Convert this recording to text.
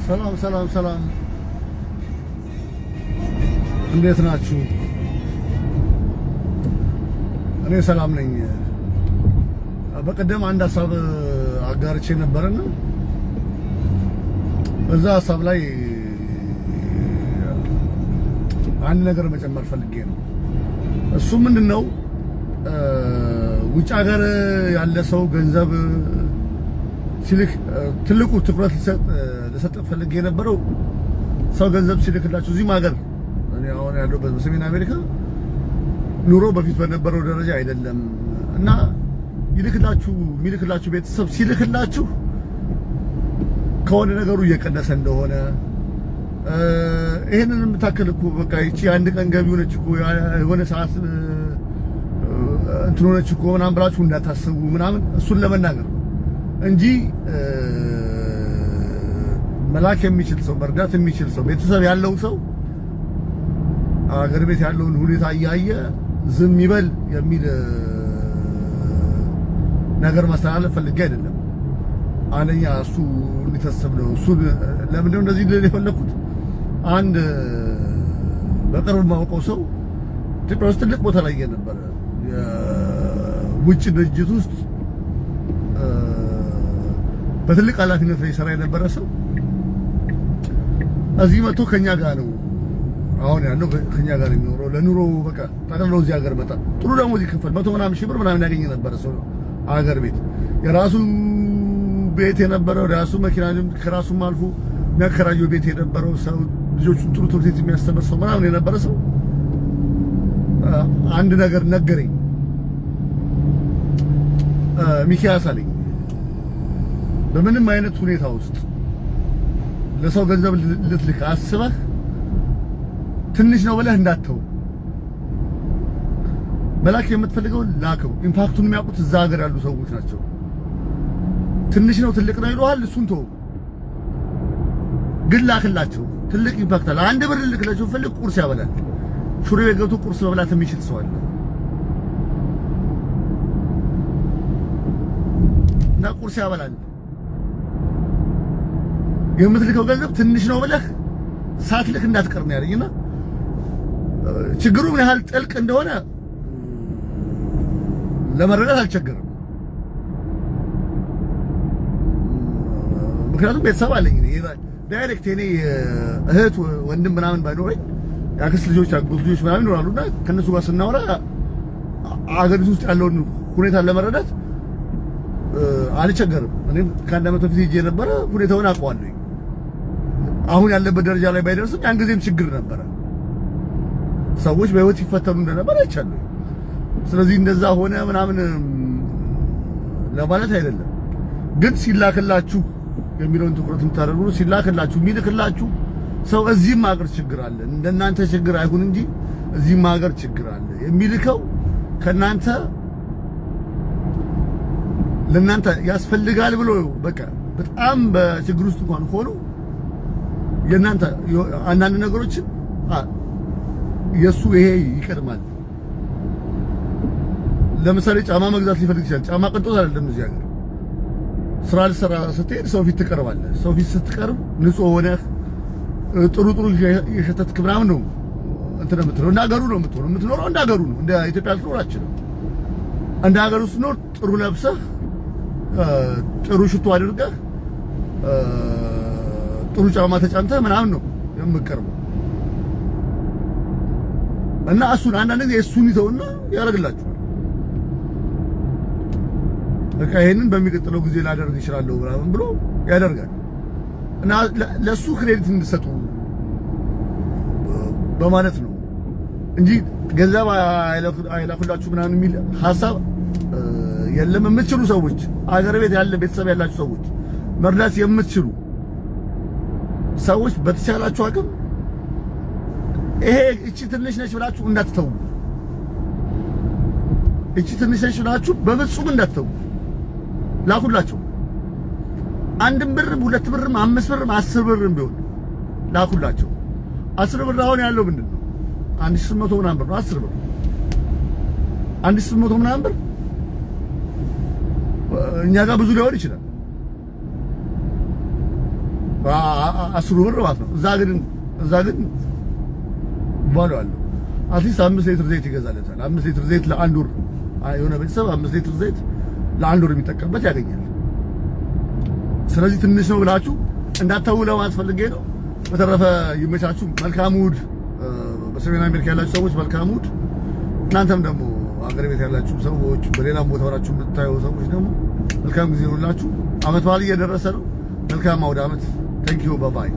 ሰላም እንዴት ናችሁ? እኔ ሰላም ነኝ። በቀደም አንድ ሐሳብ አጋርቼ ነበርና እዛ ሐሳብ ላይ አንድ ነገር መጨመር ፈልጌ ነው። እሱ ምንድነው? ውጭ ሀገር ያለ ሰው ገንዘብ ሲልክ ትልቁ ትኩረት ለሰጠ ፈልጌ የነበረው ሰው ገንዘብ ሲልክላችሁ እዚህም ሀገር እኔ አሁን ያለሁበት በሰሜን አሜሪካ ኑሮ በፊት በነበረው ደረጃ አይደለም እና የሚልክላችሁ ቤተሰብ ሲልክላችሁ ከሆነ ነገሩ እየቀነሰ እንደሆነ ይሄንን የምታከል እኮ በቃ ይቺ አንድ ቀን ገቢ ሆነች እኮ የሆነ ሰዓት እንትን ሆነች እኮ ምናምን ብላችሁ እንዳታስቡ ምናምን እሱን ለመናገር እንጂ መላክ የሚችል ሰው መርዳት የሚችል ሰው ቤተሰብ ያለው ሰው አገር ቤት ያለውን ሁኔታ እያየ ዝም ይበል የሚል ነገር ማስተላለፍ ፈልጌ አይደለም። አንደኛ እሱ ሊተሰብ ነው። እሱ ለምንድነው እንደዚህ የፈለኩት? አንድ በቅርብ ማውቀው ሰው ኢትዮጵያ ውስጥ ትልቅ ቦታ ላይ የነበረ የውጭ ድርጅት ውስጥ በትልቅ ኃላፊነት ላይ ሰራ የነበረ ሰው እዚህ መጥቶ ከኛ ጋር ነው አሁን ያለው ከኛ ጋር የሚኖረው ለኑሮ በቃ ታከለው እዚህ ሀገር መጣ። ጥሩ ደሞዝ ይከፈል 100 ምናምን ሺህ ብር ምናምን ያገኘ ነበር ሰው ሀገር ቤት የራሱ ቤት የነበረው ራሱ መኪና ከራሱም አልፎ የሚያከራየው ቤት የነበረው ሰው ልጆቹን ጥሩ ትምህርት ቤት የሚያስተምር ሰው ምናምን የነበረ ሰው አንድ ነገር ነገረኝ። ሚኪያስ አለኝ በምንም አይነት ሁኔታ ውስጥ ለሰው ገንዘብ ልትልክ አስበህ ትንሽ ነው ብለህ እንዳትተው። መላክ የምትፈልገው ላከው። ኢምፓክቱን የሚያውቁት እዛ ሀገር ያሉ ሰዎች ናቸው። ትንሽ ነው ትልቅ ነው ይሉሃል፣ እሱን ተው። ግን ላክላቸው። ትልቅ ኢምፓክት አለ። አንድ ብር ልክላቸው ፈልግ ቁርስ ያበላል። ሹሬ ገብቶ ቁርስ መብላት የሚችል ሰው አለ እና ቁርስ ያበላል። የምትልከው ገንዘብ ትንሽ ነው ብለህ ሳትልክ እንዳትቀር ነው ያለኝና ችግሩ ምን ያህል ጥልቅ እንደሆነ ለመረዳት አልቸገረም። ምክንያቱም ቤተሰብ አለኝ ዳይሬክት እኔ እህት ወንድም ምናምን ባይኖረኝ ያክስ ልጆች አጎት ልጆች ምናምን ይኖራሉና ከነሱ ጋር ስናወራ አገሪቱ ውስጥ ያለውን ሁኔታ ለመረዳት አልቸገርም። እኔም ከአንድ ዓመት በፊት ሄጄ ነበረ፣ ሁኔታውን አውቀዋለሁ። አሁን ያለበት ደረጃ ላይ ባይደርስም ያን ጊዜም ችግር ነበረ። ሰዎች በህይወት ይፈተኑ እንደነበር አይቻለሁ። ስለዚህ እንደዛ ሆነ ምናምን ለማለት አይደለም። ግን ሲላክላችሁ የሚለውን ትኩረት እንታደርጉ። ሲላክላችሁ የሚልክላችሁ ሰው እዚህም ሀገር ችግር አለ፣ እንደናንተ ችግር አይሁን እንጂ እዚህም ሀገር ችግር አለ። የሚልከው ከናንተ ለናንተ ያስፈልጋል ብሎ በቃ በጣም በችግር ውስጥ እንኳን ሆኖ የናንተ አንዳንድ ነገሮችን የሱ ይሄ ይቀድማል። ለምሳሌ ጫማ መግዛት ሊፈልግ ይችላል። ጫማ ቅንጦት አይደለም። እዚህ ሀገር ስራ ልሰራ ስትሄድ ሰው ፊት ትቀርባለህ። ሰው ፊት ስትቀርብ ንጹህ ሆነህ ጥሩ የሸተትክ ምናምን ነው እንትን የምትለው። እንደ ሀገሩ ነው የምትኖረው እንደ ሀገሩ ነው። እንደ ኢትዮጵያ ልትኖር አትችልም። እንደ ሀገሩ ስትኖር ጥሩ ለብሰህ ጥሩ ሽቶ አድርገህ ጥሩ ጫማ ተጫምተህ ምናምን ነው የምትቀርበው። እና እሱን አንዳንድ ጊዜ እሱን ይተውና ያደርግላችኋል። በቃ ይሄንን በሚቀጥለው ጊዜ ላደርግ እችላለሁ ምናምን ብሎ ያደርጋል። እና ለሱ ክሬዲት እንድትሰጡ በማለት ነው እንጂ ገንዘብ አይላኩላችሁ ምናምን የሚል ሐሳብ የለም። የምትችሉ ሰዎች አገር ቤት ያለ ቤተሰብ ያላችሁ ሰዎች መርዳት የምትችሉ ሰዎች በተቻላችሁ አቅም ይሄ እቺ ትንሽ ነች ብላችሁ እንዳትተው። እቺ ትንሽ ነች ብላችሁ በፍጹም እንዳትተው። ላኩላቸው። አንድም ብርም ሁለት ብርም 5 ብርም 10 ብርም ቢሆን ላኩላቸው። 10 ብር አሁን ያለው ምንድነው? 1800 ምናምን ብር ነው 10 ብር 1800 ምናምን ብር እኛ ጋር ብዙ ሊሆን ይችላል። 10 ብር ማለት ነው። እዛ ግን ባሉ አለ አትሊስት 5 ሊትር ዘይት ይገዛለታል። 5 ሊትር ዘይት ለአንድ ወር የሆነ ቤተሰብ 5 ሊትር ዘይት ለአንድ ወር የሚጠቀምበት ያገኛል። ስለዚህ ትንሽ ነው ብላችሁ እንዳታው ለማለት ፈልጌ ነው። በተረፈ ይመቻችሁ። መልካም እሑድ። በሰሜን አሜሪካ ያላችሁ ሰዎች መልካም እሑድ። እናንተም ደግሞ አገር ቤት ያላችሁ ሰዎች በሌላም ቦታ ወራችሁ የምታዩ ሰዎች ደግሞ መልካም ጊዜ ይሁንላችሁ። አመት በዓል እየደረሰ ነው። መልካም አውደ አመት። ታንኪዩ ባይ